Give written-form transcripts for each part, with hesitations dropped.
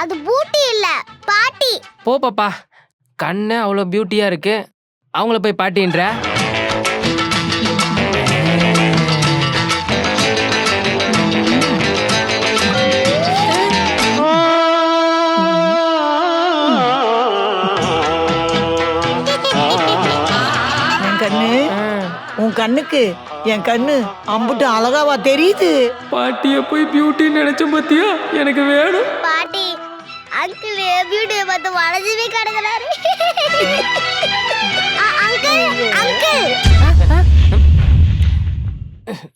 அது பூட்டி இல்ல, பாட்டி. போ பாப்பா, கண்ணு அவ்வளோ பியூட்டியா இருக்கு, அவங்கள போய் பாட்டின்ற. என் கண்ணு, உன் கண்ணுக்கு என் கண்ணு அம்புட்டு அழகாவா தெரியுது. பாட்டிய போய் பியூட்டின்னு நினைச்ச பத்தியா, எனக்கு வேணும். பாட்டி, அங்கிள் பியூட்டியை பார்த்து வளைஞ்சவே கிடக்குறாரு. Uncle, uncle.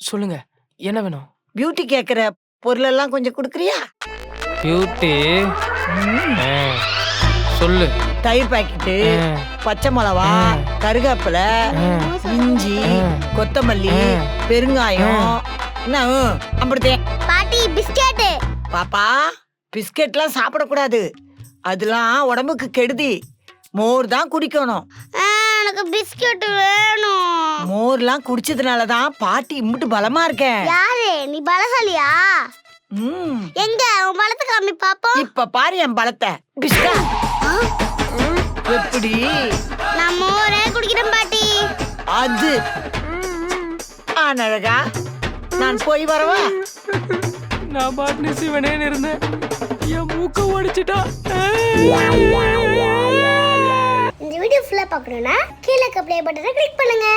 சொல்லுங்க, என்ன வேணும்? பியூட்டி கேக்குற பொருளெல்லாம் கொஞ்சம் கொடுக்குறியா? பியூட்டி? சொல்லு. தயிர் பாக்கெட்டு, பச்சை மிளவா, கருவேப்பிலை, இஞ்சி, கொத்தமல்லி, பெருங்காயம். என்ன அப்படித்தே? பாட்டி, பிஸ்கெட். பாப்பா, பிஸ்கெட்லாம் சாப்பிடக்கூடாது, அதெல்லாம் உடம்புக்கு கெடுதி. மோர் தான் குடிக்கணும். எனக்கு பிஸ்கெட் வேணும். மோர்லாம் குடிச்சதுனால தான் பாட்டி இம்புட்டு பலமா இருக்கேன். யாரு நீ, பலசாலியா? எங்க உன் பலத்தை காமி பாப்போம். இப்ப பாரு என் பலத்தை. பிஸ்கா எப்படி? நான் மோரே குடிக்கிறேன் பாட்டி. அது அழகா. நான் போய் வரவா? நான் பாட்டு சிவனேன்னு இருந்தேன், என் மூக்க ஓடிச்சிட்டா. இந்த வீடியோ ஃபுல்லா பார்க்கணும்னா கீழே ப்ளே பட்டனை கிளிக் பண்ணுங்க.